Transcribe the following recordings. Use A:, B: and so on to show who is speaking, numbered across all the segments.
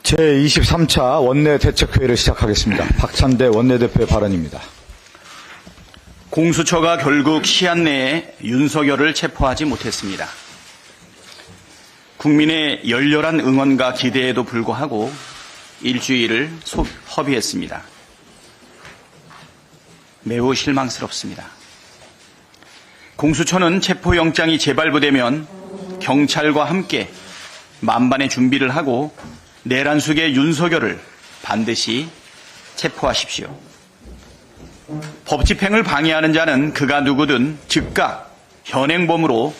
A: 제23차 원내대책회의를 시작하겠습니다. 박찬대 원내대표의 발언입니다.
B: 공수처가 결국 시한 내에 윤석열을 체포하지 못했습니다. 국민의 열렬한 응원과 기대에도 불구하고 일주일을 허비했습니다. 매우 실망스럽습니다. 공수처는 체포영장이 재발부되면 경찰과 함께 만반의 준비를 하고 내란 속의 윤석열을 반드시 체포하십시오. 법 집행을 방해하는 자는 그가 누구든 즉각 현행범으로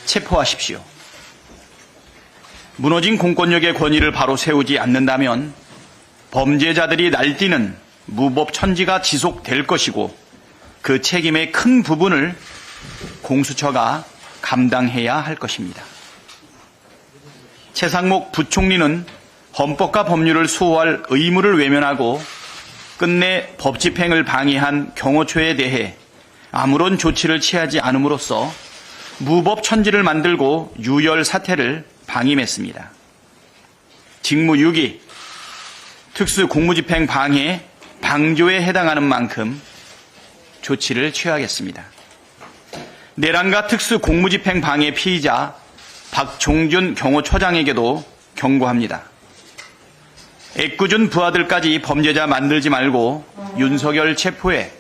B: 체포하십시오. 무너진 공권력의 권위를 바로 세우지 않는다면 범죄자들이 날뛰는 무법천지가 지속될 것이고 그 책임의 큰 부분을 공수처가 감당해야 할 것입니다. 최상목 부총리는 헌법과 법률을 수호할 의무를 외면하고 끝내 법 집행을 방해한 경호처에 대해 아무런 조치를 취하지 않음으로써 무법천지를 만들고 유혈 사태를 방임했습니다. 직무유기, 특수공무집행 방해, 방조에 해당하는 만큼 조치를 취하겠습니다. 내란과 특수공무집행 방해 피의자 박종준 경호처장에게도 경고합니다. 애꿎은 부하들까지 범죄자 만들지 말고 윤석열 체포에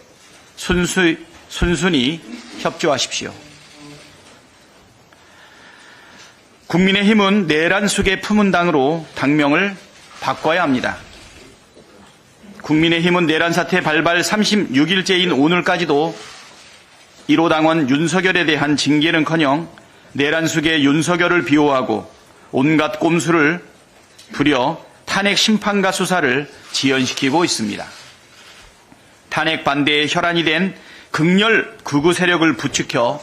B: 순순히 협조하십시오. 국민의힘은 내란 속의 품은 당으로 당명을 바꿔야 합니다. 국민의힘은 내란 사태 발발 36일째인 오늘까지도 1호 당원 윤석열에 대한 징계는커녕 내란 속의 윤석열을 비호하고 온갖 꼼수를 부려 탄핵 심판과 수사를 지연시키고 있습니다. 탄핵 반대에 혈안이 된 극렬 극우 세력을 부추겨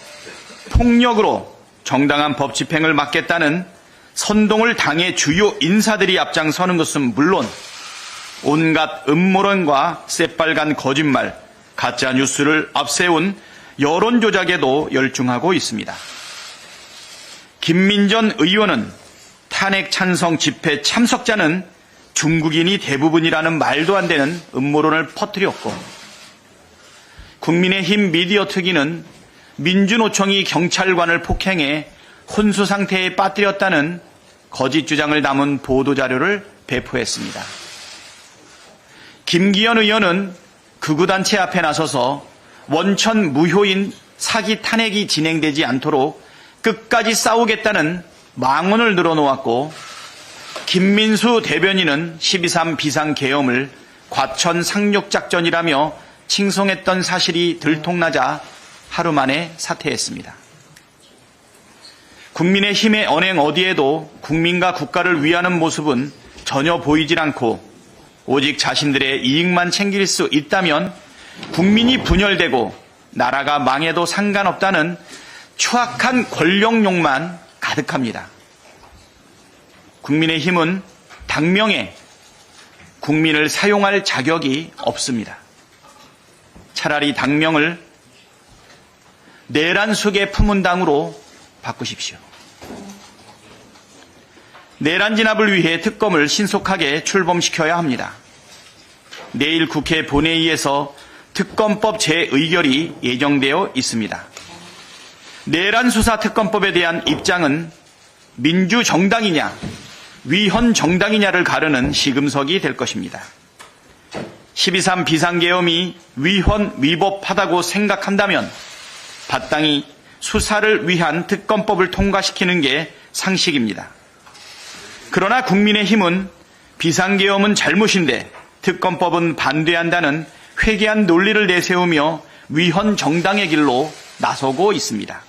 B: 폭력으로 정당한 법 집행을 막겠다는 선동을 당의 주요 인사들이 앞장서는 것은 물론 온갖 음모론과 새빨간 거짓말, 가짜 뉴스를 앞세운 여론 조작에도 열중하고 있습니다. 김민전 의원은 탄핵 찬성 집회 참석자는 중국인이 대부분이라는 말도 안 되는 음모론을 퍼뜨렸고, 국민의힘 미디어 특위는 민주노총이 경찰관을 폭행해 혼수 상태에 빠뜨렸다는 거짓 주장을 담은 보도자료를 배포했습니다. 김기현 의원은 극우단체 앞에 나서서 원천 무효인 사기 탄핵이 진행되지 않도록 끝까지 싸우겠다는 망언을 늘어놓았고, 김민수 대변인은 12.3 비상계엄을 과천 상륙작전이라며 칭송했던 사실이 들통나자 하루 만에 사퇴했습니다. 국민의힘의 언행 어디에도 국민과 국가를 위하는 모습은 전혀 보이질 않고 오직 자신들의 이익만 챙길 수 있다면 국민이 분열되고 나라가 망해도 상관없다는 추악한 권력욕만 가득합니다. 국민의힘은 당명에 국민을 사용할 자격이 없습니다. 차라리 당명을 내란 속의 품은 당으로 바꾸십시오. 내란 진압을 위해 특검을 신속하게 출범시켜야 합니다. 내일 국회 본회의에서 특검법 재의결이 예정되어 있습니다. 내란 수사 특검법에 대한 입장은 민주정당이냐 위헌정당이냐를 가르는 시금석이 될 것입니다. 12.3 비상계엄이 위헌 위법하다고 생각한다면 마땅히 수사를 위한 특검법을 통과시키는 게 상식입니다. 그러나 국민의힘은 비상계엄은 잘못인데 특검법은 반대한다는 회개한 논리를 내세우며 위헌정당의 길로 나서고 있습니다.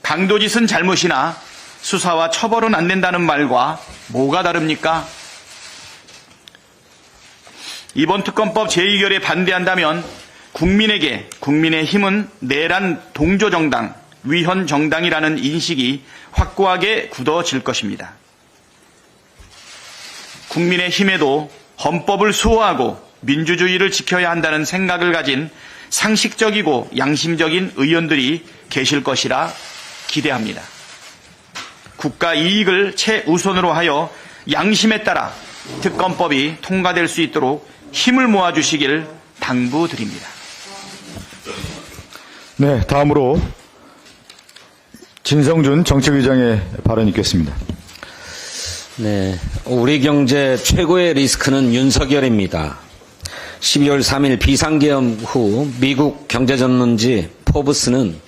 B: 강도짓은 잘못이나 수사와 처벌은 안 된다는 말과 뭐가 다릅니까? 이번 특검법 재의결에 반대한다면 국민에게 국민의힘은 내란 동조정당, 위헌정당이라는 인식이 확고하게 굳어질 것입니다. 국민의힘에도 헌법을 수호하고 민주주의를 지켜야 한다는 생각을 가진 상식적이고 양심적인 의원들이 계실 것이라 기대합니다. 국가 이익을 최우선으로 하여 양심에 따라 특검법이 통과될 수 있도록 힘을 모아주시길 당부드립니다.
A: 네, 다음으로 진성준 정책위장의 발언이 있겠습니다.
C: 네, 우리 경제 최고의 리스크는 윤석열입니다. 12월 3일 비상계엄 후 미국 경제전문지 포브스는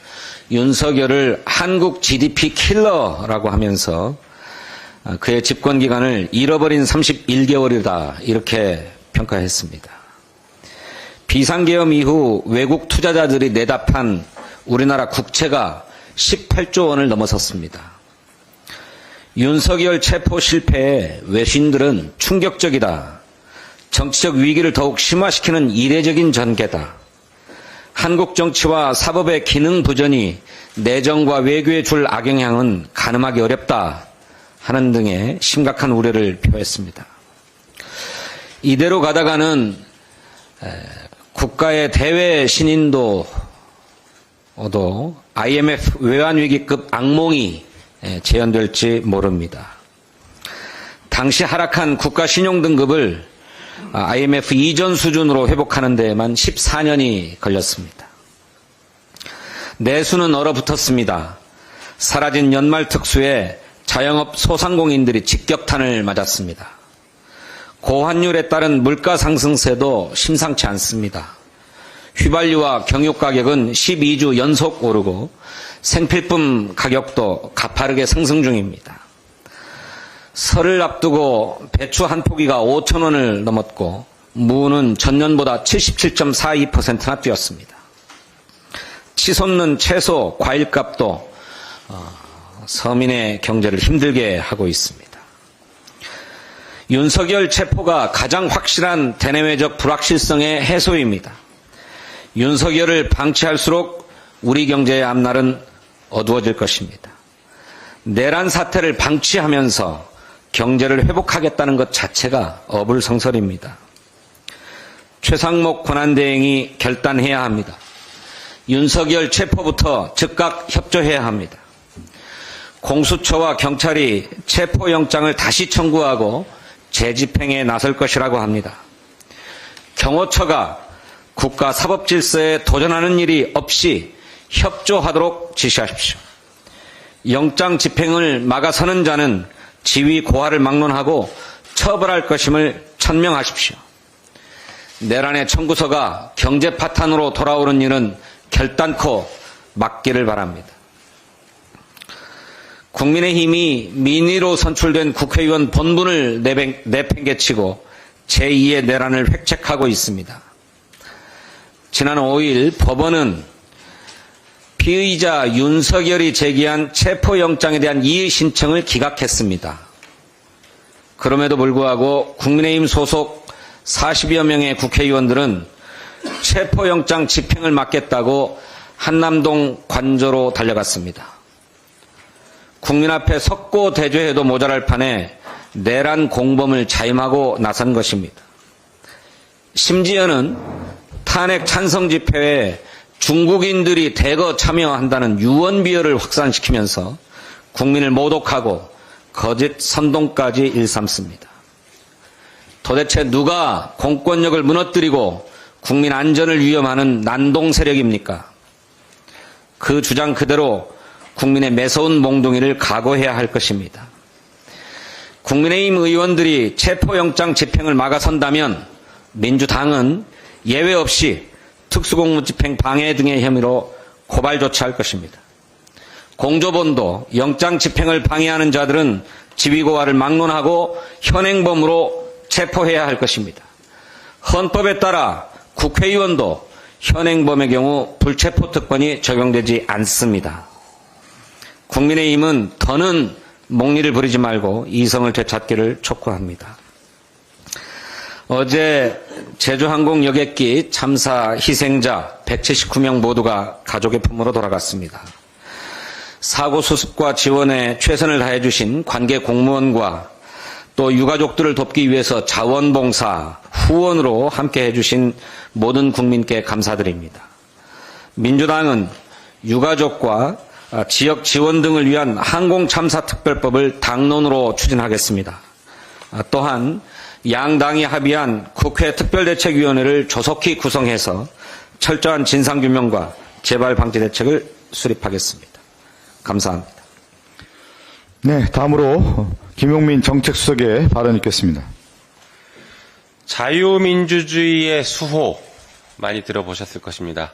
C: 윤석열을 한국 GDP 킬러라고 하면서 그의 집권기간을 잃어버린 31개월이다 이렇게 평가했습니다. 비상계엄 이후 외국 투자자들이 내답한 우리나라 국채가 18조 원을 넘어섰습니다. 윤석열 체포 실패에 외신들은 충격적이다. 정치적 위기를 더욱 심화시키는 이례적인 전개다. 한국 정치와 사법의 기능 부전이 내정과 외교에 줄 악영향은 가늠하기 어렵다 하는 등의 심각한 우려를 표했습니다. 이대로 가다가는 국가의 대외 신인도 IMF 외환위기급 악몽이 재현될지 모릅니다. 당시 하락한 국가 신용등급을 IMF 이전 수준으로 회복하는 데에만 14년이 걸렸습니다. 내수는 얼어붙었습니다. 사라진 연말 특수에 자영업 소상공인들이 직격탄을 맞았습니다. 고환율에 따른 물가 상승세도 심상치 않습니다. 휘발유와 경유 가격은 12주 연속 오르고 생필품 가격도 가파르게 상승 중입니다. 설을 앞두고 배추 한 포기가 5,000원을 넘었고 무는 전년보다 77.42%나 뛰었습니다. 치솟는 채소, 과일값도 서민의 경제를 힘들게 하고 있습니다. 윤석열 체포가 가장 확실한 대내외적 불확실성의 해소입니다. 윤석열을 방치할수록 우리 경제의 앞날은 어두워질 것입니다. 내란 사태를 방치하면서 경제를 회복하겠다는 것 자체가 어불성설입니다. 최상목 권한대행이 결단해야 합니다. 윤석열 체포부터 즉각 협조해야 합니다. 공수처와 경찰이 체포영장을 다시 청구하고 재집행에 나설 것이라고 합니다. 경호처가 국가 사법질서에 도전하는 일이 없이 협조하도록 지시하십시오. 영장 집행을 막아서는 자는 지위 고하를 막론하고 처벌할 것임을 천명하십시오. 내란의 청구서가 경제 파탄으로 돌아오는 일은 결단코 막기를 바랍니다. 국민의힘이 민의로 선출된 국회의원 본분을 내팽개치고 제2의 내란을 획책하고 있습니다. 지난 5일 법원은 피의자 윤석열이 제기한 체포영장에 대한 이의 신청을 기각했습니다. 그럼에도 불구하고 국민의힘 소속 40여 명의 국회의원들은 체포영장 집행을 막겠다고 한남동 관저로 달려갔습니다. 국민 앞에 석고 대죄해도 모자랄 판에 내란 공범을 자임하고 나선 것입니다. 심지어는 탄핵 찬성 집회에 중국인들이 대거 참여한다는 유언비어를 확산시키면서 국민을 모독하고 거짓 선동까지 일삼습니다. 도대체 누가 공권력을 무너뜨리고 국민 안전을 위협하는 난동 세력입니까? 그 주장 그대로 국민의 매서운 몽둥이를 각오해야 할 것입니다. 국민의힘 의원들이 체포영장 집행을 막아선다면 민주당은 예외 없이 특수공무집행 방해 등의 혐의로 고발 조치할 것입니다. 공조본도 영장 집행을 방해하는 자들은 지위고하를 막론하고 현행범으로 체포해야 할 것입니다. 헌법에 따라 국회의원도 현행범의 경우 불체포 특권이 적용되지 않습니다. 국민의힘은 더는 목리를 부리지 말고 이성을 되찾기를 촉구합니다. 어제 제주항공 여객기 참사 희생자 179명 모두가 가족의 품으로 돌아갔습니다. 사고 수습과 지원에 최선을 다해 주신 관계 공무원과 또 유가족들을 돕기 위해서 자원봉사, 후원으로 함께해 주신 모든 국민께 감사드립니다. 민주당은 유가족과 지역 지원 등을 위한 항공참사특별법을 당론으로 추진하겠습니다. 또한 양당이 합의한 국회 특별대책위원회를 조속히 구성해서 철저한 진상규명과 재발 방지 대책을 수립하겠습니다. 감사합니다.
A: 네, 다음으로 김용민 정책수석의 발언 있겠습니다.
D: 자유민주주의의 수호 많이 들어보셨을 것입니다.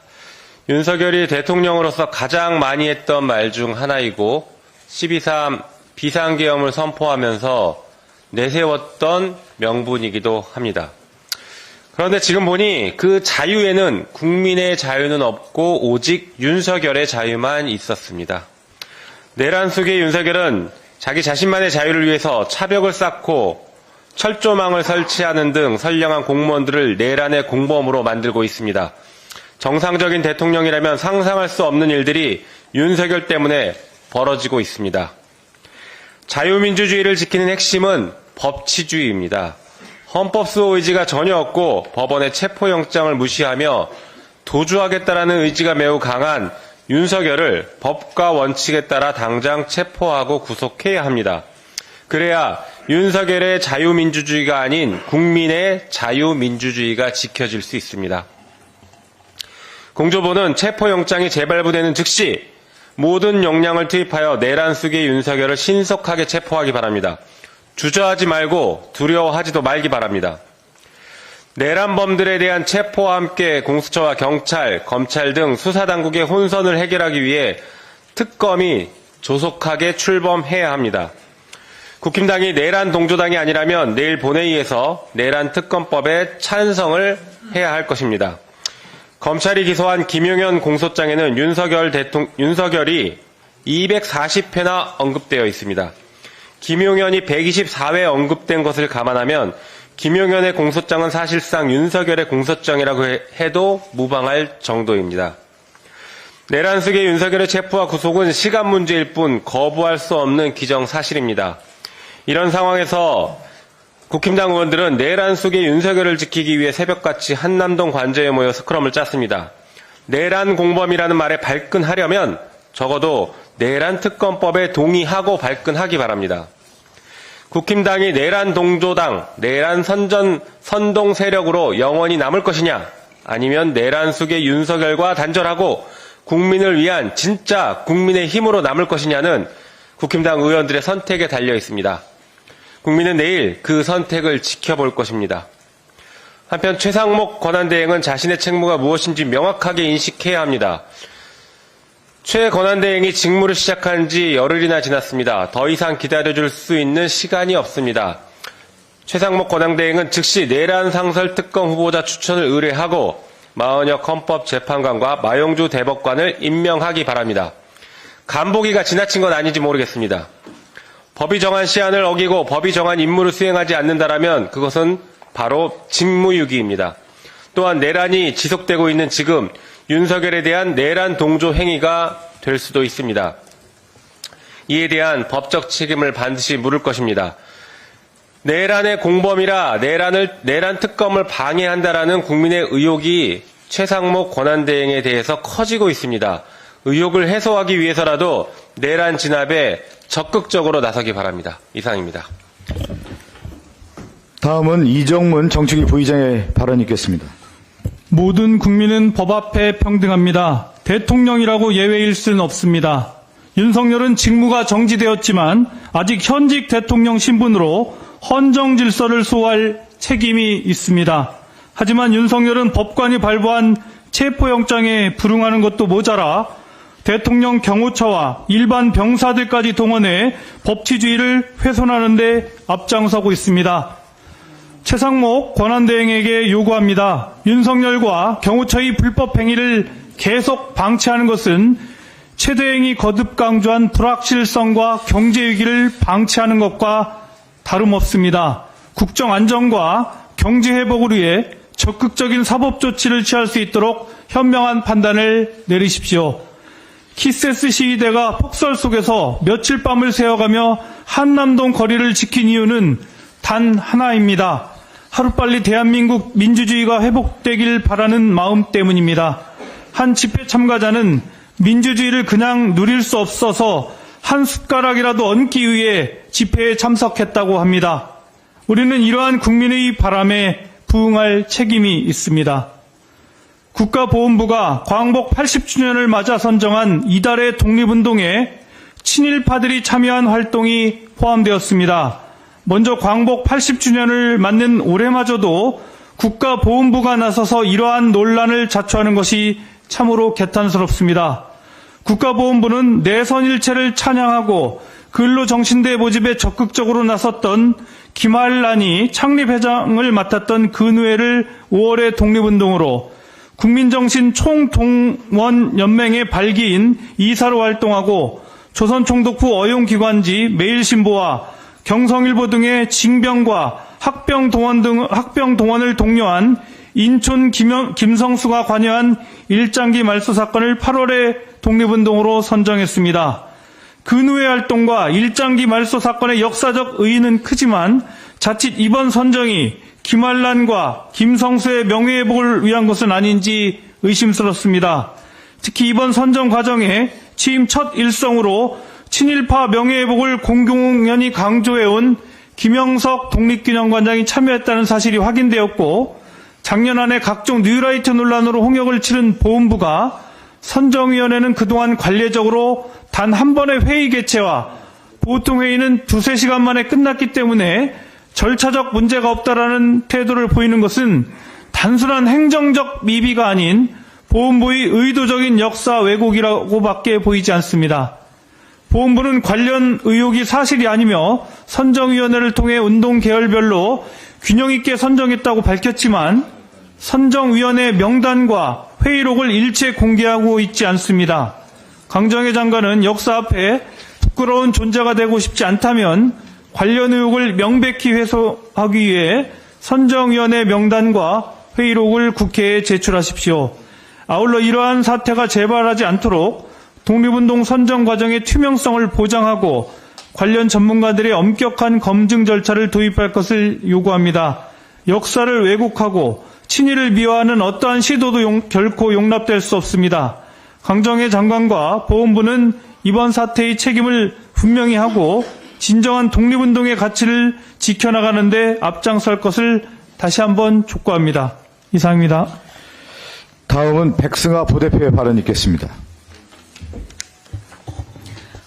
D: 윤석열이 대통령으로서 가장 많이 했던 말 중 하나이고 12.3 비상계엄을 선포하면서 내세웠던 명분이기도 합니다. 그런데 지금 보니 그 자유에는 국민의 자유는 없고 오직 윤석열의 자유만 있었습니다. 내란 속의 윤석열은 자기 자신만의 자유를 위해서 차벽을 쌓고 철조망을 설치하는 등 선량한 공무원들을 내란의 공범으로 만들고 있습니다. 정상적인 대통령이라면 상상할 수 없는 일들이 윤석열 때문에 벌어지고 있습니다. 자유민주주의를 지키는 핵심은 법치주의입니다. 헌법 수호 의지가 전혀 없고 법원의 체포영장을 무시하며 도주하겠다라는 의지가 매우 강한 윤석열을 법과 원칙에 따라 당장 체포하고 구속해야 합니다. 그래야 윤석열의 자유민주주의가 아닌 국민의 자유민주주의가 지켜질 수 있습니다. 공조보는 체포영장이 재발부되는 즉시 모든 역량을 투입하여 내란 속의 윤석열을 신속하게 체포하기 바랍니다. 주저하지 말고 두려워하지도 말기 바랍니다. 내란범들에 대한 체포와 함께 공수처와 경찰, 검찰 등 수사당국의 혼선을 해결하기 위해 특검이 조속하게 출범해야 합니다. 국힘당이 내란 동조당이 아니라면 내일 본회의에서 내란 특검법에 찬성을 해야 할 것입니다. 검찰이 기소한 김용현 공소장에는 윤석열이 240회나 언급되어 있습니다. 김용현이 124회 언급된 것을 감안하면 김용현의 공소장은 사실상 윤석열의 공소장이라고 해도 무방할 정도입니다. 내란 속의 윤석열의 체포와 구속은 시간 문제일 뿐 거부할 수 없는 기정사실입니다. 이런 상황에서 국힘당 의원들은 내란 속의 윤석열을 지키기 위해 새벽같이 한남동 관저에 모여 스크럼을 짰습니다. 내란 공범이라는 말에 발끈하려면 적어도 내란 특검법에 동의하고 발끈하기 바랍니다. 국힘당이 내란 동조당, 내란 선동 세력으로 영원히 남을 것이냐, 아니면 내란 속의 윤석열과 단절하고 국민을 위한 진짜 국민의 힘으로 남을 것이냐는 국힘당 의원들의 선택에 달려 있습니다. 국민은 내일 그 선택을 지켜볼 것입니다. 한편 최상목 권한대행은 자신의 책무가 무엇인지 명확하게 인식해야 합니다. 최 권한대행이 직무를 시작한 지 열흘이나 지났습니다. 더 이상 기다려줄 수 있는 시간이 없습니다. 최상목 권한대행은 즉시 내란 상설 특검 후보자 추천을 의뢰하고 마은혁 헌법재판관과 마용주 대법관을 임명하기 바랍니다. 간보기가 지나친 건 아닌지 모르겠습니다. 법이 정한 시한을 어기고 법이 정한 임무를 수행하지 않는다라면 그것은 바로 직무유기입니다. 또한 내란이 지속되고 있는 지금 윤석열에 대한 내란 동조 행위가 될 수도 있습니다. 이에 대한 법적 책임을 반드시 물을 것입니다. 내란의 공범이라 내란 특검을 방해한다라는 국민의 의혹이 최상목 권한대행에 대해서 커지고 있습니다. 의혹을 해소하기 위해서라도 내란 진압에 적극적으로 나서기 바랍니다. 이상입니다.
A: 다음은 이정문 정책위 부의장의 발언이 있겠습니다.
E: 모든 국민은 법 앞에 평등합니다. 대통령이라고 예외일 수는 없습니다. 윤석열은 직무가 정지되었지만 아직 현직 대통령 신분으로 헌정 질서를 수호할 책임이 있습니다. 하지만 윤석열은 법관이 발부한 체포영장에 불응하는 것도 모자라 대통령 경호처와 일반 병사들까지 동원해 법치주의를 훼손하는 데 앞장서고 있습니다. 최상목 권한대행에게 요구합니다. 윤석열과 경호처의 불법 행위를 계속 방치하는 것은 최 대행이 거듭 강조한 불확실성과 경제위기를 방치하는 것과 다름없습니다. 국정안정과 경제회복을 위해 적극적인 사법조치를 취할 수 있도록 현명한 판단을 내리십시오. 키세스 시위대가 폭설 속에서 며칠 밤을 새어가며 한남동 거리를 지킨 이유는 단 하나입니다. 하루빨리 대한민국 민주주의가 회복되길 바라는 마음 때문입니다. 한 집회 참가자는 민주주의를 그냥 누릴 수 없어서 한 숟가락이라도 얹기 위해 집회에 참석했다고 합니다. 우리는 이러한 국민의 바람에 부응할 책임이 있습니다. 국가보훈부가 광복 80주년을 맞아 선정한 이달의 독립운동에 친일파들이 참여한 활동이 포함되었습니다. 먼저 광복 80주년을 맞는 올해마저도 국가보훈부가 나서서 이러한 논란을 자초하는 것이 참으로 개탄스럽습니다. 국가보훈부는 내선일체를 찬양하고 근로정신대 모집에 적극적으로 나섰던 김한란이 창립회장을 맡았던 근우회를 5월의 독립운동으로 국민정신 총동원연맹의 발기인 이사로 활동하고 조선총독부 어용기관지 매일신보와 경성일보 등의 징병과 학병동원을 독려한 인촌 김성수가 관여한 일장기 말소 사건을 8월의 독립운동으로 선정했습니다. 근우회 활동과 일장기 말소 사건의 역사적 의의는 크지만 자칫 이번 선정이 김한란과 김성수의 명예회복을 위한 것은 아닌지 의심스럽습니다. 특히 이번 선정 과정에 취임 첫 일성으로 친일파 명예회복을 공공연히 강조해온 김영석 독립기념관장이 참여했다는 사실이 확인되었고, 작년 안에 각종 뉴라이트 논란으로 홍역을 치른 보훈부가 선정위원회는 그동안 관례적으로 단 한 번의 회의 개최와 보통 회의는 2-3시간 만에 끝났기 때문에 절차적 문제가 없다라는 태도를 보이는 것은 단순한 행정적 미비가 아닌 보훈부의 의도적인 역사 왜곡이라고밖에 보이지 않습니다. 보훈부는 관련 의혹이 사실이 아니며 선정위원회를 통해 운동 계열별로 균형 있게 선정했다고 밝혔지만 선정위원회 명단과 회의록을 일체 공개하고 있지 않습니다. 강정혜 장관은 역사 앞에 부끄러운 존재가 되고 싶지 않다면 관련 의혹을 명백히 회소하기 위해 선정위원회 명단과 회의록을 국회에 제출하십시오. 아울러 이러한 사태가 재발하지 않도록 독립운동 선정 과정의 투명성을 보장하고 관련 전문가들의 엄격한 검증 절차를 도입할 것을 요구합니다. 역사를 왜곡하고 친일을 미화하는 어떠한 시도도 결코 용납될 수 없습니다. 강정혜 장관과 보훈부는 이번 사태의 책임을 분명히 하고 진정한 독립운동의 가치를 지켜나가는 데 앞장설 것을 다시 한번 촉구합니다. 이상입니다.
A: 다음은 백승아 부대표의 발언이 있겠습니다.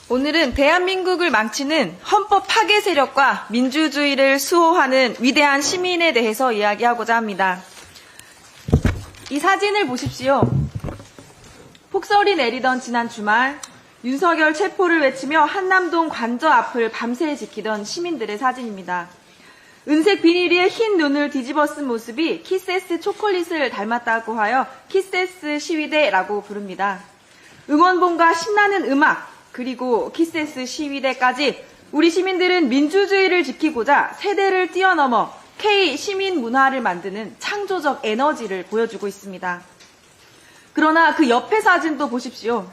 F: 오늘은 대한민국을 망치는 헌법 파괴 세력과 민주주의를 수호하는 위대한 시민에 대해서 이야기하고자 합니다. 이 사진을 보십시오. 폭설이 내리던 지난 주말 윤석열 체포를 외치며 한남동 관저 앞을 밤새 지키던 시민들의 사진입니다. 은색 비닐 위에 흰 눈을 뒤집어 쓴 모습이 키세스 초콜릿을 닮았다고 하여 키세스 시위대라고 부릅니다. 응원봉과 신나는 음악, 그리고 키세스 시위대까지 우리 시민들은 민주주의를 지키고자 세대를 뛰어넘어 K-시민 문화를 만드는 창조적 에너지를 보여주고 있습니다. 그러나 그 옆에 사진도 보십시오.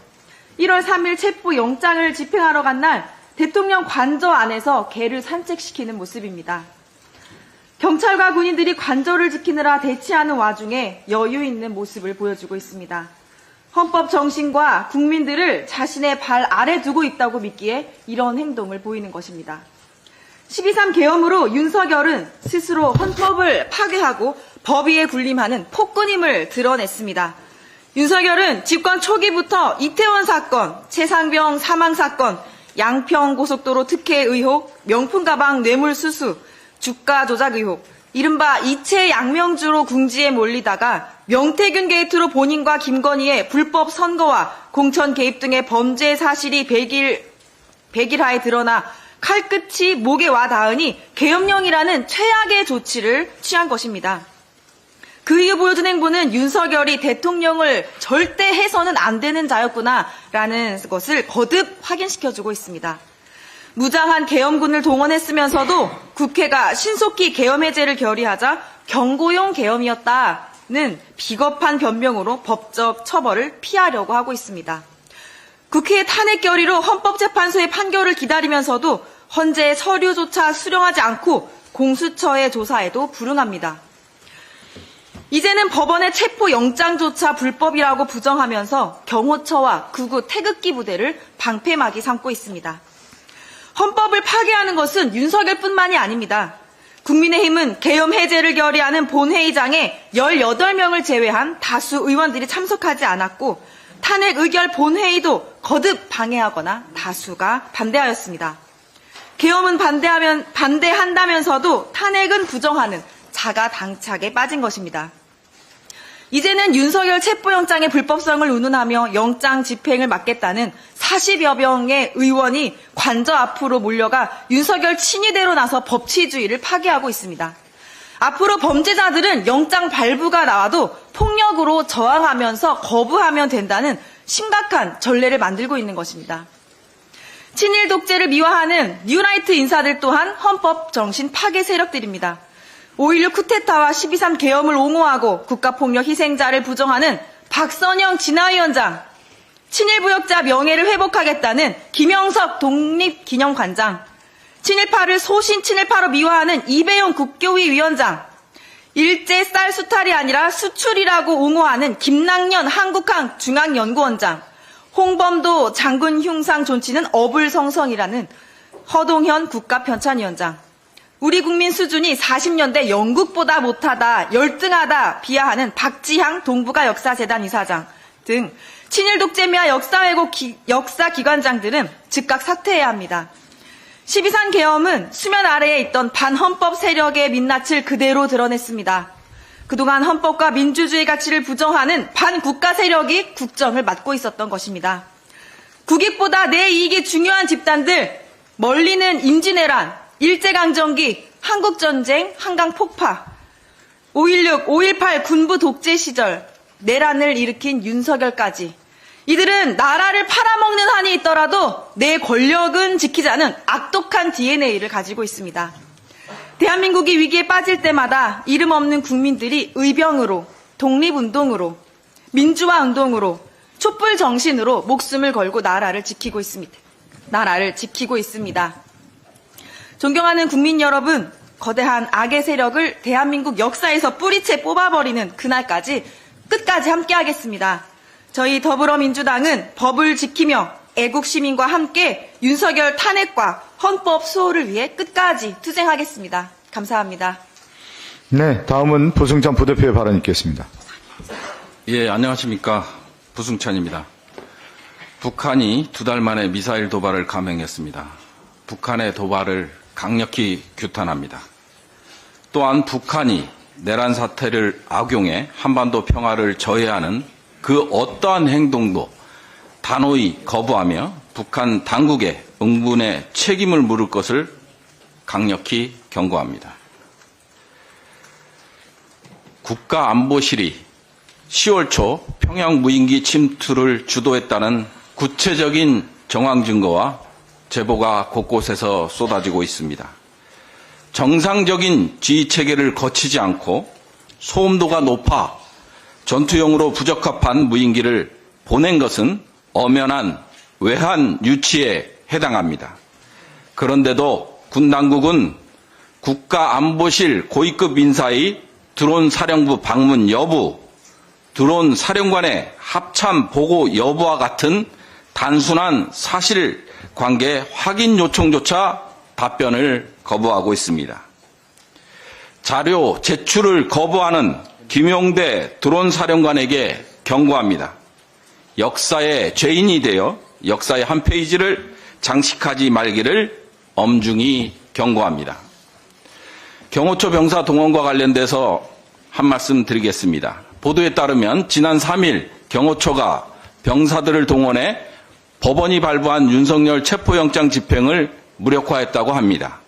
F: 1월 3일 체포 영장을 집행하러 간 날 대통령 관저 안에서 개를 산책시키는 모습입니다. 경찰과 군인들이 관저를 지키느라 대치하는 와중에 여유 있는 모습을 보여주고 있습니다. 헌법 정신과 국민들을 자신의 발 아래 두고 있다고 믿기에 이런 행동을 보이는 것입니다. 12.3 계엄으로 윤석열은 스스로 헌법을 파괴하고 법위에 군림하는 폭군임을 드러냈습니다. 윤석열은 집권 초기부터 이태원 사건, 최상병 사망 사건, 양평 고속도로 특혜 의혹, 명품 가방 뇌물수수, 주가 조작 의혹, 이른바 이채 양명주로 궁지에 몰리다가 명태균 게이트로 본인과 김건희의 불법 선거와 공천 개입 등의 범죄 사실이 백일하에 드러나 칼끝이 목에 와 닿으니 계엄령이라는 최악의 조치를 취한 것입니다. 그 이후 보여준 행보는 윤석열이 대통령을 절대 해서는 안 되는 자였구나라는 것을 거듭 확인시켜주고 있습니다. 무장한 계엄군을 동원했으면서도 국회가 신속히 계엄 해제를 결의하자 경고용 계엄이었다는 비겁한 변명으로 법적 처벌을 피하려고 하고 있습니다. 국회의 탄핵 결의로 헌법재판소의 판결을 기다리면서도 헌재 서류조차 수령하지 않고 공수처의 조사에도 불응합니다. 이제는 법원의 체포 영장조차 불법이라고 부정하면서 경호처와 구구 태극기 부대를 방패막이 삼고 있습니다. 헌법을 파괴하는 것은 윤석열뿐만이 아닙니다. 국민의힘은 계엄 해제를 결의하는 본회의장에 18명을 제외한 다수 의원들이 참석하지 않았고 탄핵 의결 본회의도 거듭 방해하거나 다수가 반대하였습니다. 계엄은 반대한다면서도 탄핵은 부정하는 자가당착에 빠진 것입니다. 이제는 윤석열 체포영장의 불법성을 운운하며 영장 집행을 막겠다는 40여 명의 의원이 관저 앞으로 몰려가 윤석열 친위대로 나서 법치주의를 파괴하고 있습니다. 앞으로 범죄자들은 영장 발부가 나와도 폭력으로 저항하면서 거부하면 된다는 심각한 전례를 만들고 있는 것입니다. 친일 독재를 미화하는 뉴라이트 인사들 또한 헌법 정신 파괴 세력들입니다. 5.16 쿠데타와 12.3 계엄을 옹호하고 국가폭력 희생자를 부정하는 박선영 진화위원장, 친일부역자 명예를 회복하겠다는 김영석 독립기념관장, 친일파를 소신 친일파로 미화하는 이배용 국교위 위원장, 일제 쌀 수탈이 아니라 수출이라고 옹호하는 김낙년 한국항 중앙연구원장, 홍범도 장군 흉상 존치는 어불성성이라는 허동현 국가편찬위원장, 우리 국민 수준이 40년대 영국보다 못하다, 열등하다 비하하는 박지향 동북아 역사재단 이사장 등 친일 독재미와 역사 왜곡 역사기관장들은 즉각 사퇴해야 합니다. 12.3 계엄은 수면 아래에 있던 반헌법 세력의 민낯을 그대로 드러냈습니다. 그동안 헌법과 민주주의 가치를 부정하는 반국가 세력이 국정을 맡고 있었던 것입니다. 국익보다 내 이익이 중요한 집단들, 멀리는 임진왜란, 일제강점기, 한국전쟁, 한강폭파, 5.16, 5.18 군부 독재 시절, 내란을 일으킨 윤석열까지 이들은 나라를 팔아먹는 한이 있더라도 내 권력은 지키자는 악독한 DNA를 가지고 있습니다. 대한민국이 위기에 빠질 때마다 이름 없는 국민들이 의병으로, 독립운동으로, 민주화운동으로, 촛불 정신으로 목숨을 걸고 나라를 지키고 있습니다. 존경하는 국민 여러분, 거대한 악의 세력을 대한민국 역사에서 뿌리채 뽑아버리는 그날까지 끝까지 함께하겠습니다. 저희 더불어민주당은 법을 지키며 애국 시민과 함께 윤석열 탄핵과 헌법 수호를 위해 끝까지 투쟁하겠습니다. 감사합니다.
A: 네, 다음은 부승찬 부대표의 발언 있겠습니다.
G: 예, 안녕하십니까. 부승찬입니다. 북한이 2달 만에 미사일 도발을 감행했습니다. 북한의 도발을 강력히 규탄합니다. 또한 북한이 내란 사태를 악용해 한반도 평화를 저해하는 그 어떠한 행동도 단호히 거부하며 북한 당국에 응분의 책임을 물을 것을 강력히 경고합니다. 국가안보실이 10월 초 평양 무인기 침투를 주도했다는 구체적인 정황 증거와 제보가 곳곳에서 쏟아지고 있습니다. 정상적인 지휘체계를 거치지 않고 소음도가 높아 전투용으로 부적합한 무인기를 보낸 것은 엄연한 외환 유치에 해당합니다. 그런데도 군 당국은 국가안보실 고위급 인사의 드론 사령부 방문 여부, 드론 사령관의 합참 보고 여부와 같은 단순한 사실관계 확인 요청조차 답변을 거부하고 있습니다. 자료 제출을 거부하는 김용대 드론 사령관에게 경고합니다. 역사의 죄인이 되어 역사의 한 페이지를 장식하지 말기를 엄중히 경고합니다. 경호처 병사 동원과 관련돼서 한 말씀 드리겠습니다. 보도에 따르면 지난 3일 경호처가 병사들을 동원해 법원이 발부한 윤석열 체포영장 집행을 무력화했다고 합니다.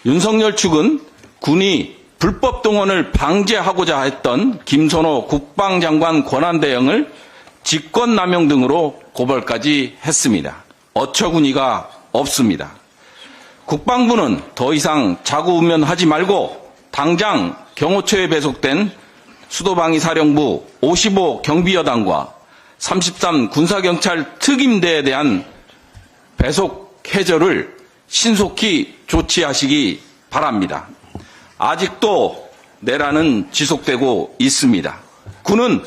G: 윤석열 측은 군이 불법 동원을 방지하고자 했던 김선호 국방장관 권한대행을 직권남용 등으로 고발까지 했습니다. 어처구니가 없습니다. 국방부는 더 이상 자구우면하지 말고 당장 경호처에 배속된 수도방위사령부 55 경비여단과 33 군사경찰 특임대에 대한 배속 해저를 신속히 조치하시기 바랍니다. 아직도 내란은 지속되고 있습니다. 군은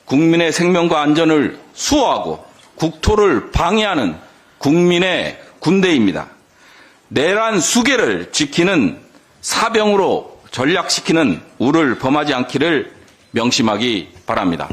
G: 국민의 생명과 안전을 수호하고 국토를 방해하는 국민의 군대입니다. 내란 수계를 지키는 사병으로 전략시키는 우를 범하지 않기를 명심하기 바랍니다.